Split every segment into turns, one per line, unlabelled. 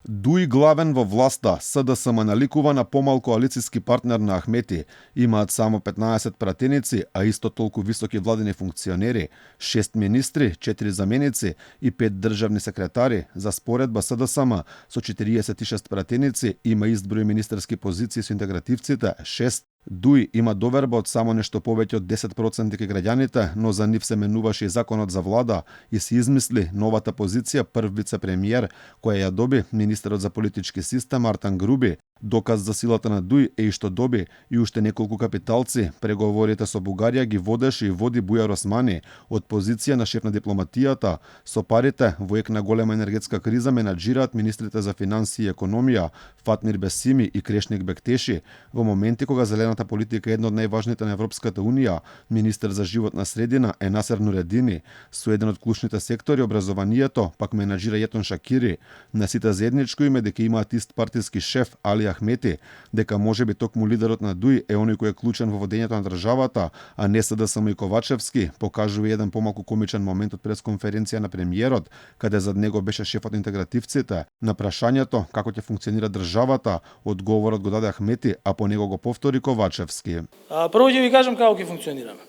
Дуј главен во власта, СДСМ наликува на помал коалициски партнер на Ахмети. Имаат само 15 пратеници, а исто толку високи владини функционери, 6 министри, 4 заменици и 5 државни секретари. За споредба СДСМ со 46 пратеници има ист број министерски позиции со интегративците, 6. Дуј има доверба од само нешто повеќе од 10% ке граѓаните, но за нив се менуваше и законот за влада и се измисли новата позиција прв вице-премиер, која ја доби министерот за политички систем Артан Груби. Доказ за силата на Дуј е и што доби и уште неколку капиталци. Преговорите со Бугарија ги водеше и води Бујар Османи од позиција на шеф на дипломатијата. Со парите во ек на голема енергетска криза менаџираат министрите за финансии и економија Фатмир Бесими и Крешник Бектеши. Во моменти кога зелената политика е една од најважните на Европската унија, министер за животна средина е Насер Нуредини. Со еден од клучните сектори образованието пак менаџира Јетон Шакири. На сите заедничко име дека имаат ист партиски шеф Али Ахмети, дека можеби токму лидерот на Дуј е оној кој е клучен во водењето на државата, а не СДСМ и Ковачевски, покажува еден помалку комичен момент од пресконференција на премиерот, каде зад него беше шефот на интегративците. На прашањето како ќе функционира државата, одговорот го даде Ахмети, а по него го повтори Ковачевски.
Прво ќе ви кажам како ќе функционираме.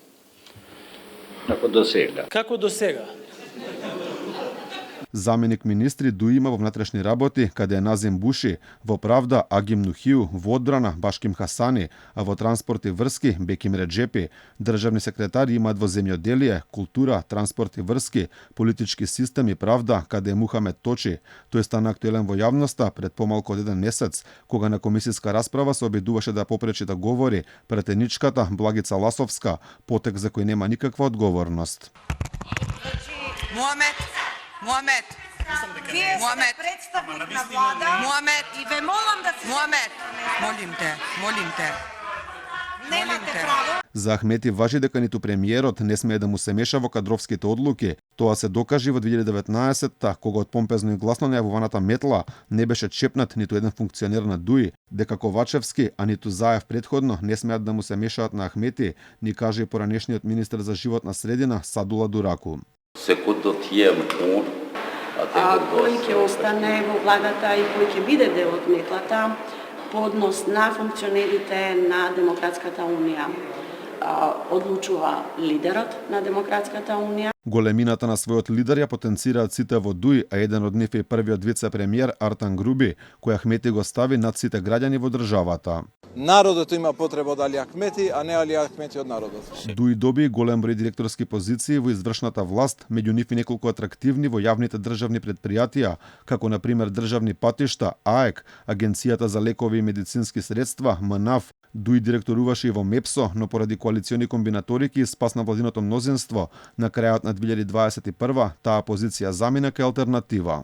Како до сега.
Како до сега.
Заменик министри Дуј има во внатрешни работи, каде е Назим Буши, во правда Агим Нухиу, во одбрана Башким Хасани, а во транспорт и врски Беким Реджепи. Државни секретари имаат во земјоделие, култура, транспорт и врски, политички систем и правда, каде е Мухамед Точи. Тој стана актуелен во јавноста пред помалку од еден месец, кога на комисиска расправа се обидуваше да попречи да говори пратеничката Благица Ласовска, потек за кој нема никаква одговорност.
Муамед, вие сте представник на влада. Муамед, и ве молам да се... Муамед, молим те. Немате право.
За Ахмети важи дека ниту премиерот не смее да му се меша во кадровските одлуки. Тоа се докажи во 2019-та, кога од помпезно и гласно најавуваната метла не беше чепнат ниту еден функционер на Дуј, дека Ковачевски, а ниту Заев предходно не смеат да му се мешаат на Ахмети, ни каже и поранешниот министер за животна средина Садула Дураку.
Кој ќе остане во владата и кој ќе биде дел од метлата по однос на функционерите на Демократската унија. Одлучува лидерот на Демократската унија.
Големината на својот лидер ја потенцираат сите во Дуј, а еден од нив е првиот вице-премиер Артан Груби, кој Ахмети го стави над сите граѓани во државата.
Народот има потреба од Али Ахмети, а не Али Ахмети од народот.
Дуј доби голем број директорски позиции во извршната власт, меѓу нив и неколку атрактивни во јавните државни предпријатија, како на пример државни патишта, АЕК, Агенцијата за лекови и медицински средства, МНАФ. Дуј директоруваше и во МЕПСО, но поради коалициони комбинаторики спасна владиното мнозинство, на крајот на 2021 таа позиција замина кај алтернатива.